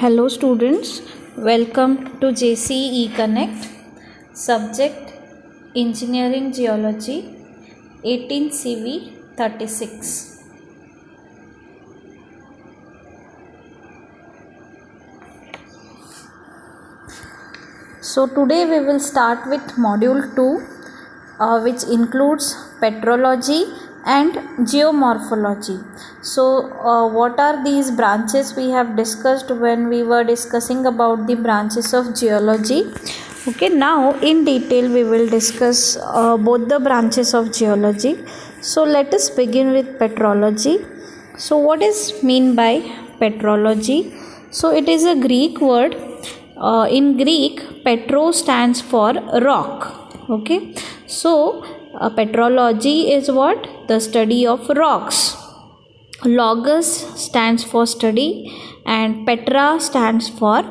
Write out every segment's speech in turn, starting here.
Hello students, welcome to JCE Connect. Subject Engineering Geology 18 CV 36. So today we will start with module 2 which includes petrology and geomorphology. So what are these branches we have discussed when we were discussing about the branches of geology. Okay, now in detail we will discuss both the branches of geology. So let us begin with petrology. So what is mean by petrology? So it is a Greek word. In Greek, petro stands for rock. Okay, so petrology is what? The study of rocks. Logos stands for study and petra stands for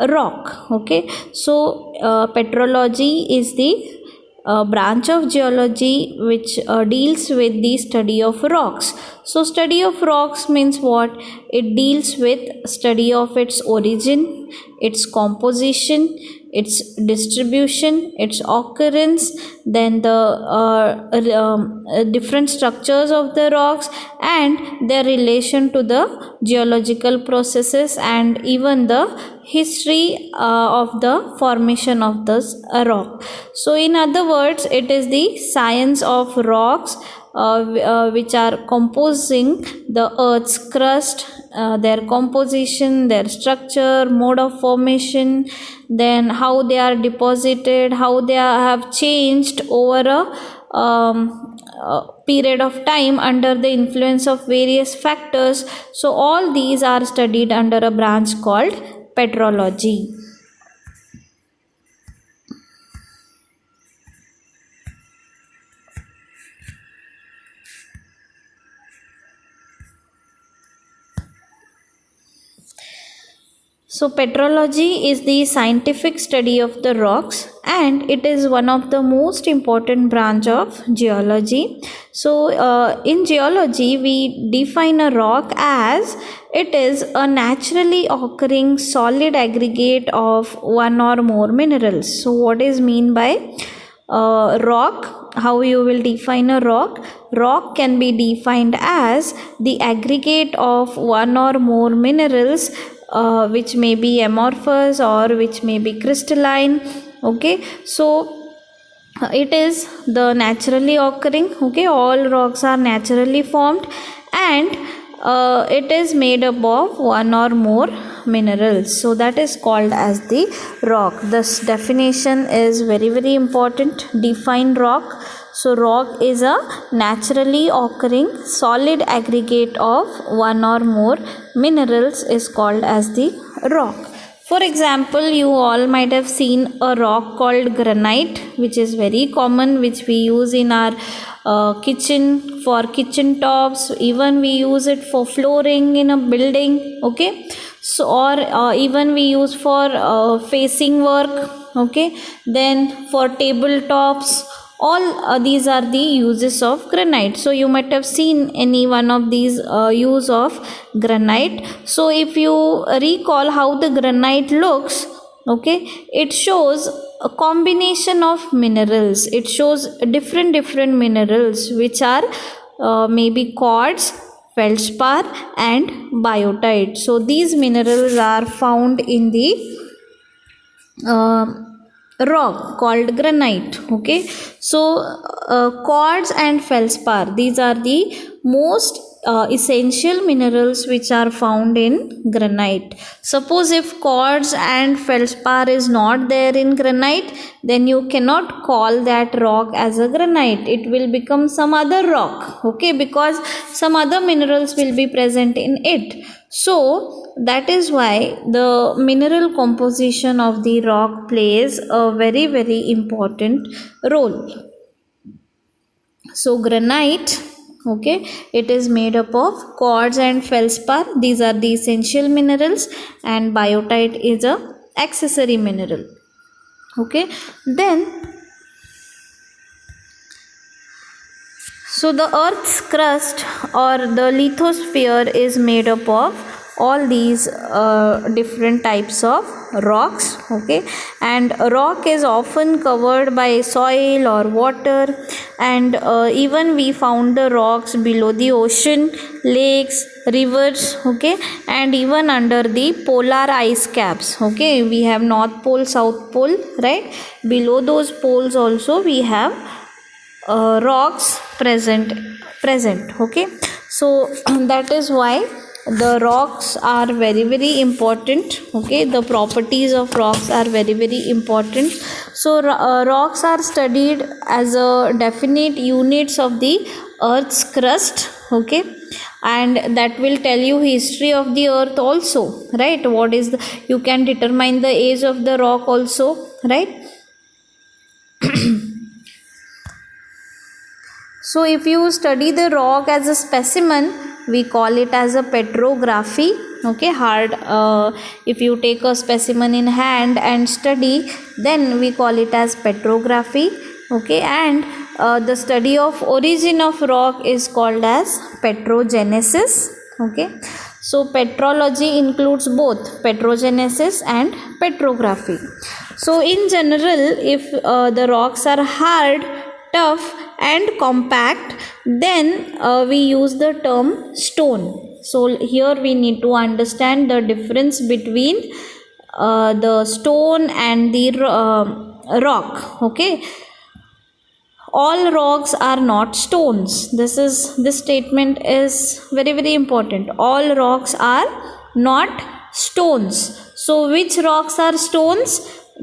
rock. Okay, so petrology is the branch of geology which deals with the study of rocks. So study of rocks means what? It deals with study of its origin, its composition, its distribution, its occurrence, then the different structures of the rocks and their relation to the geological processes and even the history of the formation of this rock. So in other words, it is the science of rocks which are composing the earth's crust, their composition, their structure, mode of formation, then how they are deposited, how they have changed over a period of time under the influence of various factors. So all these are studied under a branch called petrology. So petrology is the scientific study of the rocks and it is one of the most important branch of geology. So in geology we define a rock as it is a naturally occurring solid aggregate of one or more minerals. So what is mean by rock? How you will define a rock? Rock can be defined as the aggregate of one or more minerals which may be amorphous or which may be crystalline. Okay, so it is the naturally occurring. Okay, all rocks are naturally formed and it is made up of one or more minerals, so that is called as the rock. This definition is very important. Define rock. So rock is a naturally occurring solid aggregate of one or more minerals is called as the rock. For example, you all might have seen a rock called granite, which is very common, which we use in our kitchen, for kitchen tops. Even we use it for flooring in a building. Okay, so or even we use for facing work. Okay, then for tabletops. All these are the uses of granite. So you might have seen any one of these use of granite. So if you recall how the granite looks, okay, it shows a combination of minerals. It shows different minerals which are maybe quartz, feldspar and biotite. So these minerals are found in the rock called granite. Okay, so quartz and feldspar, these are the most essential minerals which are found in granite. Suppose if quartz and feldspar is not there in granite, then you cannot call that rock as a granite. It will become some other rock. Okay, because some other minerals will be present in it. So that is why the mineral composition of the rock plays a very important role. So granite, okay, it is made up of quartz and feldspar. These are the essential minerals and biotite is a accessory mineral. Okay, then so the earth's crust or the lithosphere is made up of all these different types of rocks. Okay, and rock is often covered by soil or water, and even we found the rocks below the ocean, lakes, rivers. Okay, and even under the polar ice caps. Okay, we have North Pole, South Pole, right? Below those poles also we have rocks present. Okay, so that is why the rocks are very very important. Okay, the properties of rocks are very very important. So rocks are studied as a definite units of the earth's crust. Okay, and that will tell you history of the earth also, right? What is the, you can determine the age of the rock also, right? So if you study the rock as a specimen, we call it as a petrography. Okay, hard, if you take a specimen in hand and study, then we call it as petrography. Okay, and the study of origin of rock is called as petrogenesis. Okay, so petrology includes both petrogenesis and petrography. So in general, if the rocks are hard, tough and compact, then we use the term stone. So here we need to understand the difference between the stone and the rock. Okay, all rocks are not stones. This statement is very very important. All rocks are not stones. So which rocks are stones?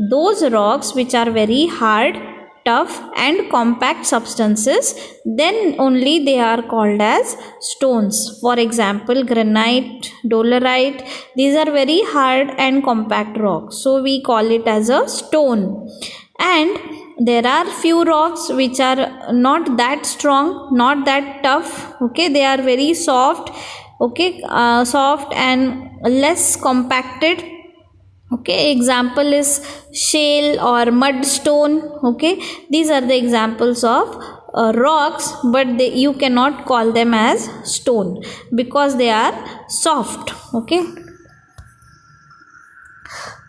Those rocks which are very hard, tough and compact substances, then only they are called as stones. For example, granite, dolerite, these are very hard and compact rocks, so we call it as a stone. And there are few rocks which are not that strong, not that tough. Okay, they are very soft. Okay, soft and less compacted. Okay, example is shale or mudstone. Okay, these are the examples of rocks, but you cannot call them as stone because they are soft. Okay,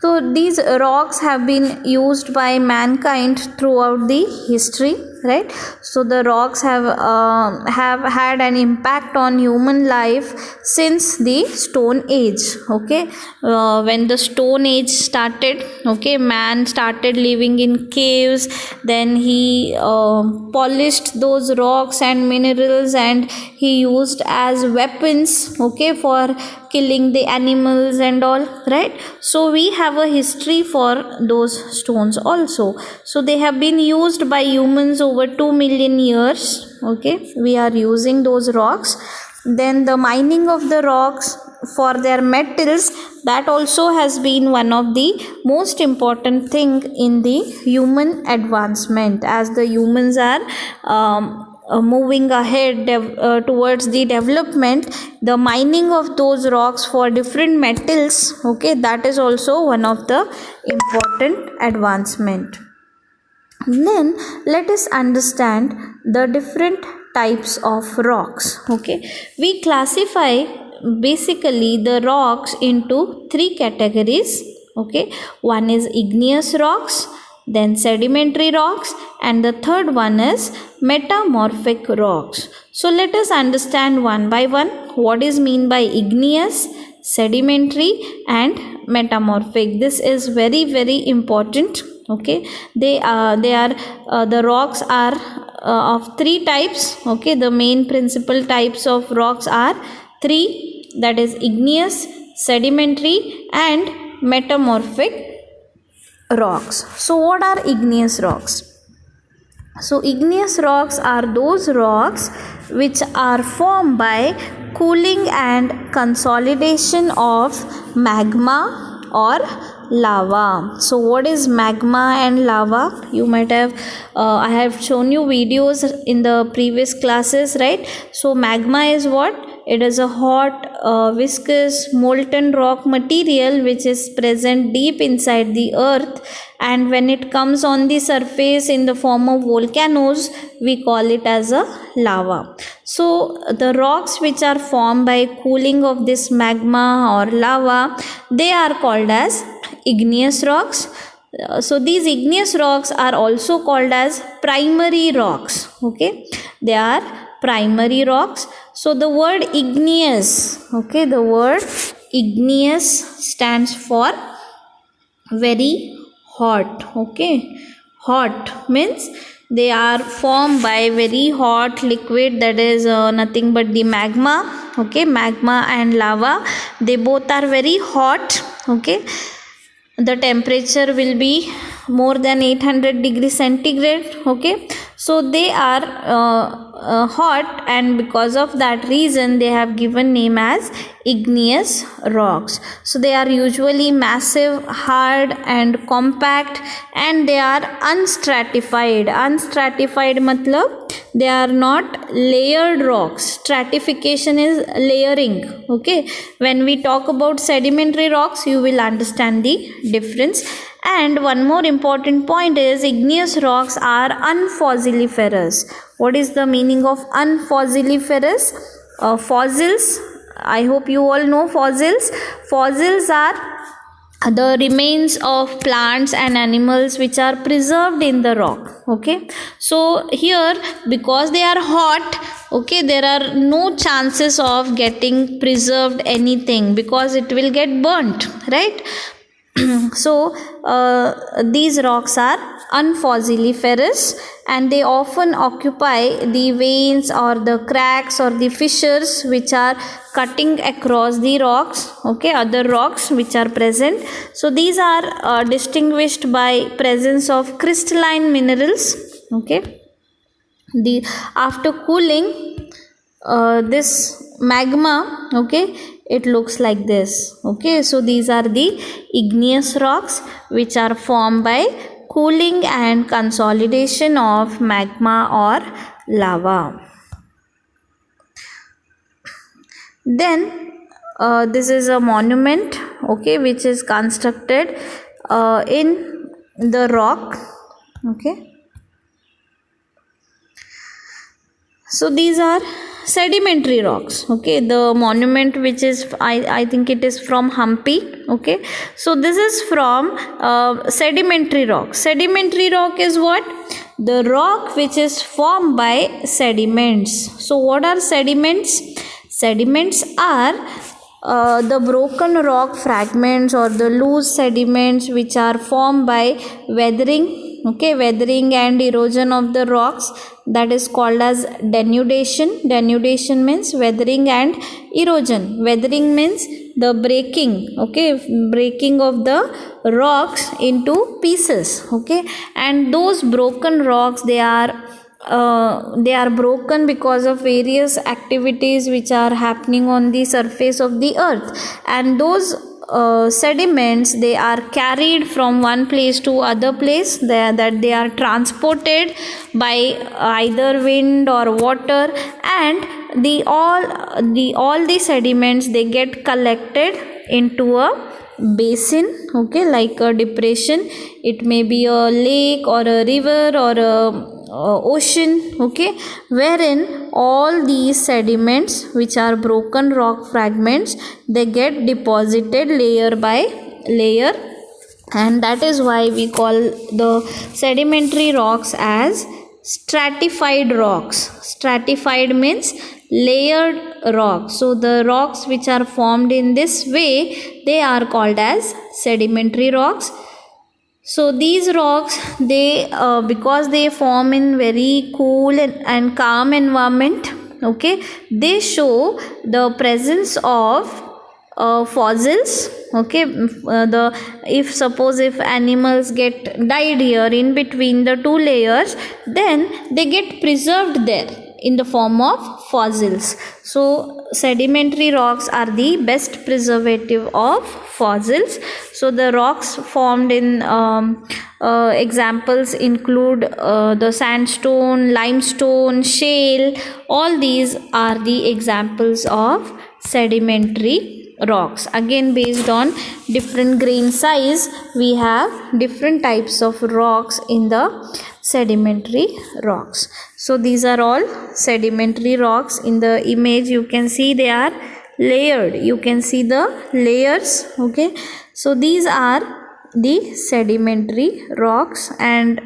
so these rocks have been used by mankind throughout the history, right? So the rocks have had an impact on human life since the Stone Age. Okay, when the Stone Age started, okay, man started living in caves. Then he polished those rocks and minerals, and he used as weapons. Okay, for killing the animals and all, right? So we have a history for those stones also. So they have been used by humans over 2 million years. Okay, we are using those rocks. Then the mining of the rocks for their metals, that also has been one of the most important thing in the human advancement. As the humans are moving ahead towards the development, the mining of those rocks for different metals, okay, that is also one of the important advancement. Then let us understand the different types of rocks. Okay, we classify basically the rocks into 3 categories. Okay, one is igneous rocks, then sedimentary rocks, and the third one is metamorphic rocks. So let us understand one by one what is mean by igneous, sedimentary and metamorphic. This is very very important. Okay, they are the rocks are of 3 types. Okay, the main principal types of rocks are 3, that is igneous, sedimentary and metamorphic rocks. So what are igneous rocks? So igneous rocks are those rocks which are formed by cooling and consolidation of magma or lava. So what is magma and lava? You might have I have shown you videos in the previous classes, right? So magma is what? It is a hot, viscous, molten rock material which is present deep inside the earth, and when it comes on the surface in the form of volcanoes, we call it as a lava. So the rocks which are formed by cooling of this magma or lava, they are called as igneous rocks. So these igneous rocks are also called as primary rocks. Okay, they are primary rocks. So the word igneous, okay, the word igneous stands for very hot. Okay, hot means they are formed by very hot liquid, that is nothing but the magma. Okay, magma and lava, they both are very hot. Okay, the temperature will be more than 800 degrees centigrade. Okay, so they are hot, and because of that reason they have given name as igneous rocks. So they are usually massive, hard and compact, and they are unstratified. Unstratified matlab they are not layered rocks. Stratification is layering. Okay, when we talk about sedimentary rocks, you will understand the difference. And one more important point is igneous rocks are unfossiliferous. What is the meaning of unfossiliferous? Fossils, I hope you all know fossils. Fossils are the remains of plants and animals which are preserved in the rock. Okay, so here because they are hot, okay, there are no chances of getting preserved anything because it will get burnt, right? So these rocks are unfossiliferous, and they often occupy the veins or the cracks or the fissures which are cutting across the rocks. Okay, other rocks which are present. So these are distinguished by presence of crystalline minerals. Okay, the after cooling, this magma, okay, it looks like this. Okay, so these are the igneous rocks which are formed by cooling and consolidation of magma or lava. Then this is a monument, okay, which is constructed in the rock. Okay, so these are sedimentary rocks. Okay, the monument which is I think it is from Hampi. Okay, so this is from sedimentary rock. Sedimentary rock is what? The rock which is formed by sediments. So what are sediments? Sediments are the broken rock fragments or the loose sediments which are formed by weathering. Okay, weathering and erosion of the rocks, that is called as denudation. Denudation means weathering and erosion. Weathering means the breaking, okay, breaking of the rocks into pieces. Okay, and those broken rocks, they are broken because of various activities which are happening on the surface of the earth, and those sediments, they are carried from one place to other place, that they are transported by either wind or water, and all the sediments, they get collected into a basin. Okay, like a depression. It may be a lake or a river or a ocean. Okay, wherein all these sediments, which are broken rock fragments, they get deposited layer by layer, and that is why we call the sedimentary rocks as stratified rocks. Stratified means layered rocks. So the rocks which are formed in this way, they are called as sedimentary rocks. So these rocks, they because they form in very cool and calm environment, okay, they show the presence of fossils. Okay, if suppose if animals get died here in between the two layers, then they get preserved there. in the form of fossils. So sedimentary rocks are the best preservative of fossils. So the rocks formed in examples include the sandstone, limestone, shale. All these are the examples of sedimentary rocks. Again, based on different grain size, we have different types of rocks in the sedimentary rocks. So these are all sedimentary rocks. In the image you can see they are layered. You can see the layers. Okay, so these are the sedimentary rocks and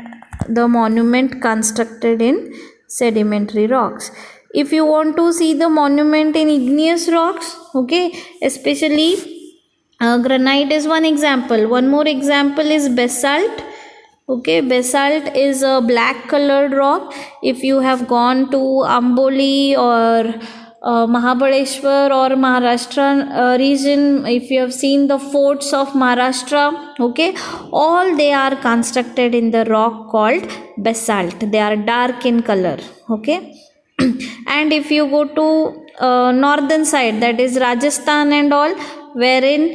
the monument constructed in sedimentary rocks. If you want to see the monument in igneous rocks, okay, especially granite is one example. One more example is basalt. Okay, basalt is a black colored rock. If you have gone to Amboli or Mahabaleshwar or Maharashtra region, if you have seen the forts of Maharashtra, okay, all they are constructed in the rock called basalt. They are dark in color. Okay. And if you go to northern side, that is Rajasthan and all, wherein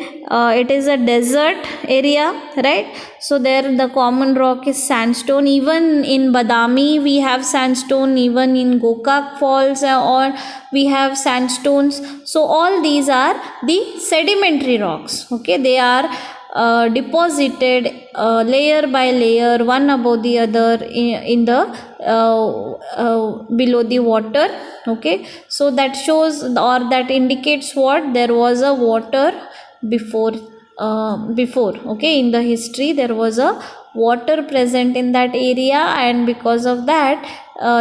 it is a desert area, right? So there the common rock is sandstone. Even in Badami we have sandstone, even in Gokak Falls or we have sandstones. So all these are the sedimentary rocks. Okay, they are deposited layer by layer, one above the other in the below the water. Okay, so that shows or that indicates what there was a water before. Okay, in the history there was a water present in that area, and because of that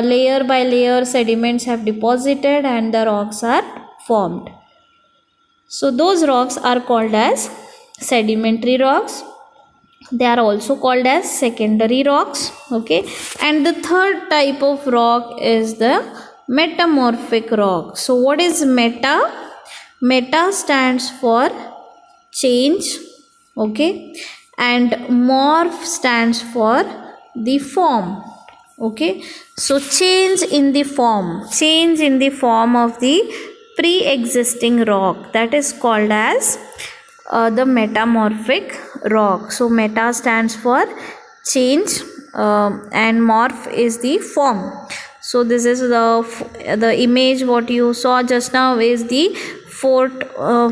layer by layer sediments have deposited and the rocks are formed. So those rocks are called as sedimentary rocks. They are also called as secondary rocks. Okay, and the third type of rock is the metamorphic rock. So what is meta? Meta stands for change. Okay, and morph stands for the form. Okay, so change in the form of the pre-existing rock, that is called as the metamorphic rock. So meta stands for change and morph is the form. So this is the image what you saw just now is the fort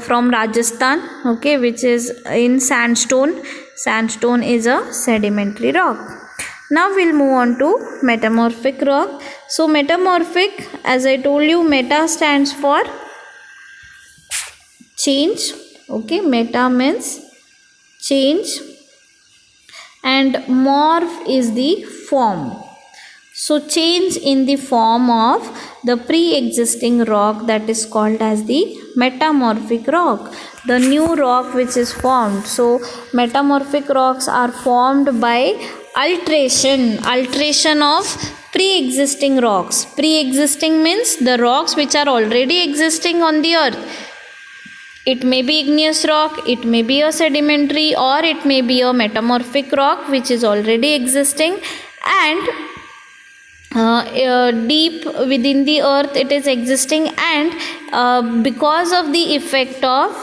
from Rajasthan, okay, which is in sandstone. Sandstone is a sedimentary rock. Now we'll move on to metamorphic rock. So metamorphic, as I told you, meta stands for change. Okay, meta means change and morph is the form. So change in the form of the pre-existing rock, that is called as the metamorphic rock, the new rock which is formed. So metamorphic rocks are formed by alteration of pre-existing rocks. Pre-existing means the rocks which are already existing on the earth. It may be igneous rock, it may be a sedimentary, or it may be a metamorphic rock which is already existing, and deep within the earth it is existing, and because of the effect of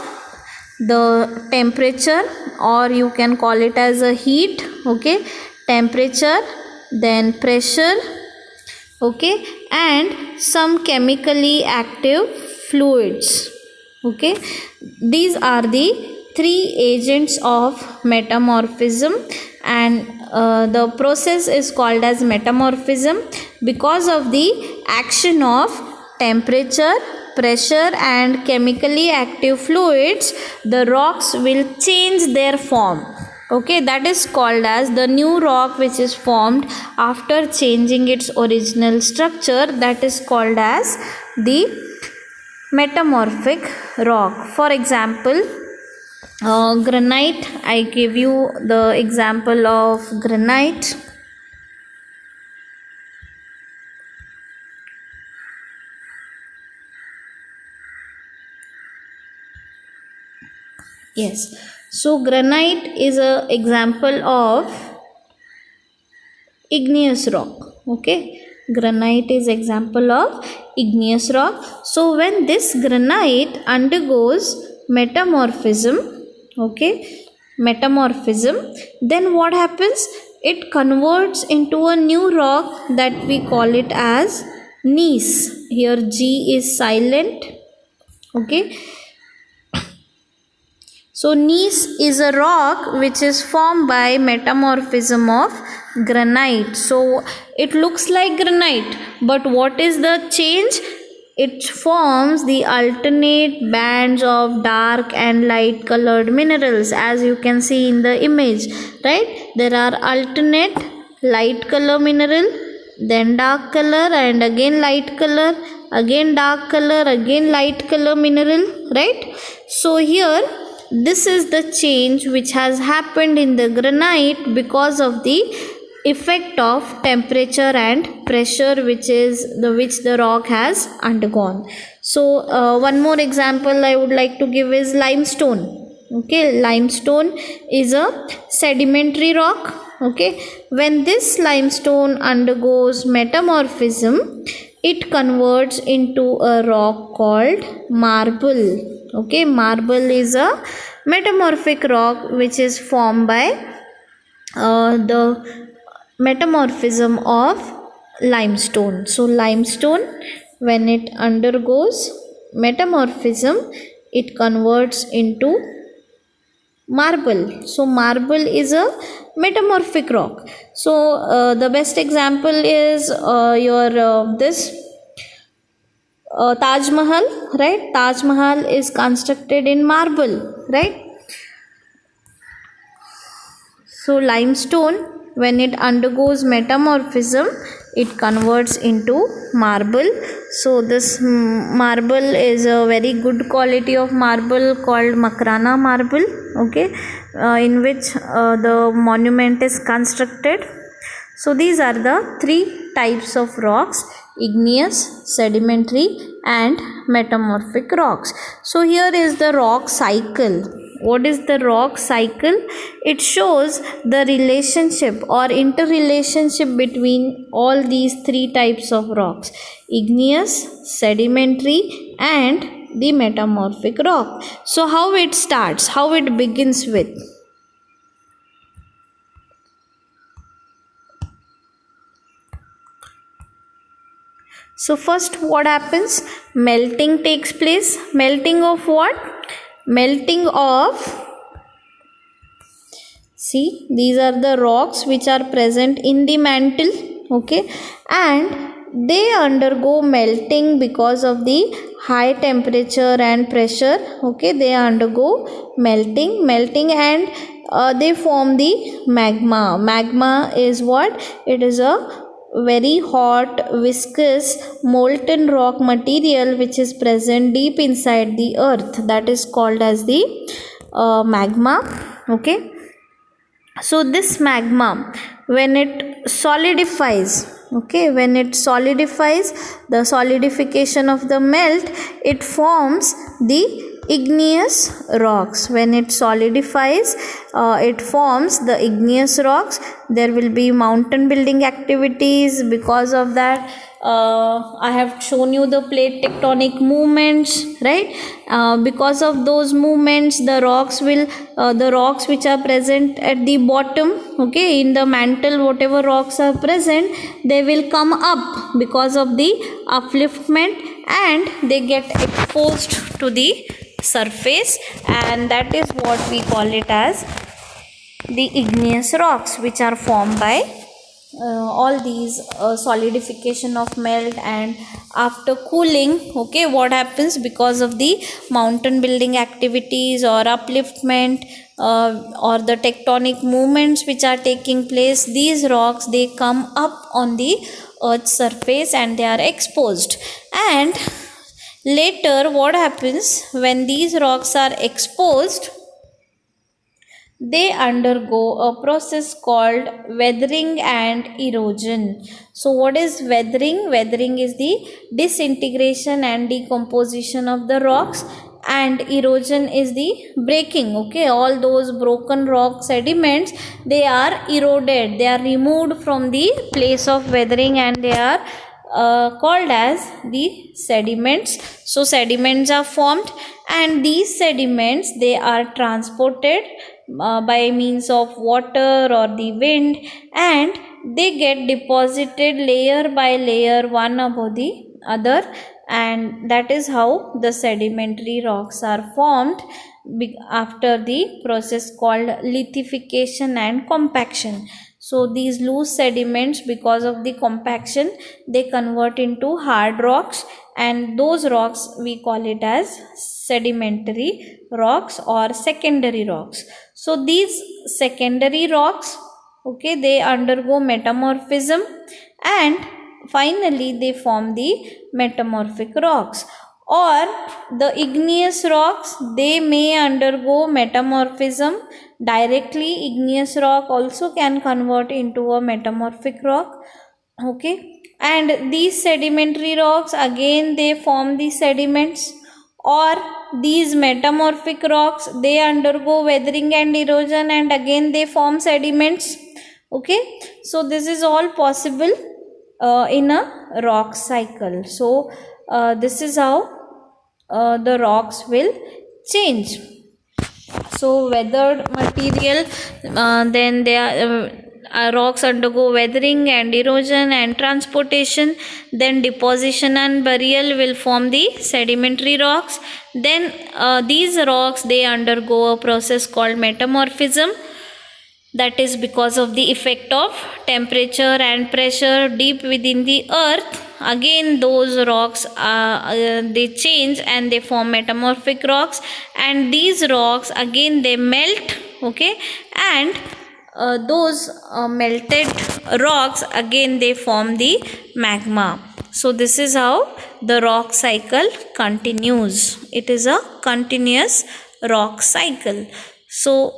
the temperature, or you can call it as a heat, okay, temperature, then pressure, okay, and some chemically active fluids. Okay, these are the three agents of metamorphism, and the process is called as metamorphism because of the action of temperature, pressure and chemically active fluids. The rocks will change their form. Okay, that is called as the new rock which is formed after changing its original structure, that is called as the metamorphic rock. For example, granite, I give you the example of granite. Yes, so granite is a example of igneous rock. Okay, Granite is example of igneous rock. So when this granite undergoes metamorphism, okay, metamorphism, then what happens? It converts into a new rock that we call it as gneiss. Here G is silent, okay. So gneiss is a rock which is formed by metamorphism of granite. So it looks like granite, but what is the change? It forms the alternate bands of dark and light colored minerals, as you can see in the image, right? There are alternate light color mineral, then dark color, and again light color, again dark color, again light color mineral, right? So here this is the change which has happened in the granite because of the effect of temperature and pressure which the rock has undergone. So one more example I would like to give is limestone. Okay, limestone is a sedimentary rock. Okay, when this limestone undergoes metamorphism, it converts into a rock called marble. Okay, marble is a metamorphic rock which is formed by the metamorphism of limestone. So limestone, when it undergoes metamorphism, it converts into marble. So marble is a metamorphic rock. So the best example is this Taj Mahal, right? Taj Mahal is constructed in marble, right? So limestone, when it undergoes metamorphism, it converts into marble. So this marble is a very good quality of marble called Makrana marble, okay, in which the monument is constructed. So these are the three types of rocks: igneous, sedimentary, and metamorphic rocks. So here is the rock cycle. What is the rock cycle? It shows the relationship or interrelationship between all these three types of rocks: igneous, sedimentary, and the metamorphic rock. So how it starts, how it begins with? So first what happens? Melting takes place. Melting of what? Melting of, see, these are the rocks which are present in the mantle, okay, and they undergo melting because of the high temperature and pressure, okay. They undergo melting and they form the magma. Magma is what? It is a very hot, viscous, molten rock material which is present deep inside the earth. That is called as the magma, okay. So this magma, when it solidifies, okay, when it solidifies, the solidification of the melt, it forms the igneous rocks. When it solidifies, it forms the igneous rocks. There will be mountain building activities. Because of that, I have shown you the plate tectonic movements, right? Because of those movements, the rocks which are present at the bottom, okay, in the mantle, whatever rocks are present, they will come up because of the upliftment, and they get exposed to the surface, and that is what we call it as the igneous rocks, which are formed by all these solidification of melt. And after cooling, okay, what happens? Because of the mountain building activities or upliftment or the tectonic movements which are taking place, these rocks, they come up on the earth's surface and they are exposed. And later what happens? When these rocks are exposed, they undergo a process called weathering and erosion. So what is weathering? Weathering is the disintegration and decomposition of the rocks. and erosion is the breaking. Okay, all those broken rock sediments, they are eroded, they are removed from the place of weathering, and they are called as the sediments. So sediments are formed, and these sediments, they are transported by means of water or the wind, and they get deposited layer by layer, one above the other, and that is how the sedimentary rocks are formed after the process called lithification and compaction. So these loose sediments, because of the compaction, they convert into hard rocks, and those rocks we call it as sedimentary rocks or secondary rocks. So these secondary rocks, okay, they undergo metamorphism, and finally they form the metamorphic rocks. Or the igneous rocks, they may undergo metamorphism directly. Igneous rock also can convert into a metamorphic rock. Okay, and these sedimentary rocks, again they form the sediments. Or these metamorphic rocks, they undergo weathering and erosion, and again they form sediments. Okay, so this is all possible in a rock cycle. So this is how the rocks will change. So weathered material, then they are rocks undergo weathering and erosion and transportation, then deposition and burial will form the sedimentary rocks. Then these rocks, they undergo a process called metamorphism, that is because of the effect of temperature and pressure deep within the earth. Again those rocks they change and they form metamorphic rocks, and these rocks again they melt. Okay, and those melted rocks again they form the magma. So this is how the rock cycle continues. It is a continuous rock cycle. So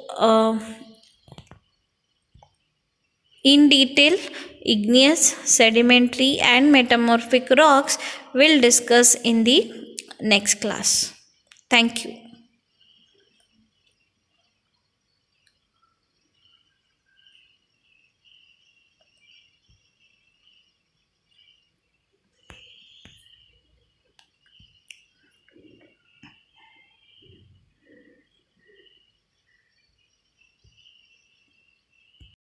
in detail, igneous, sedimentary and metamorphic rocks will discuss in the next class. Thank you.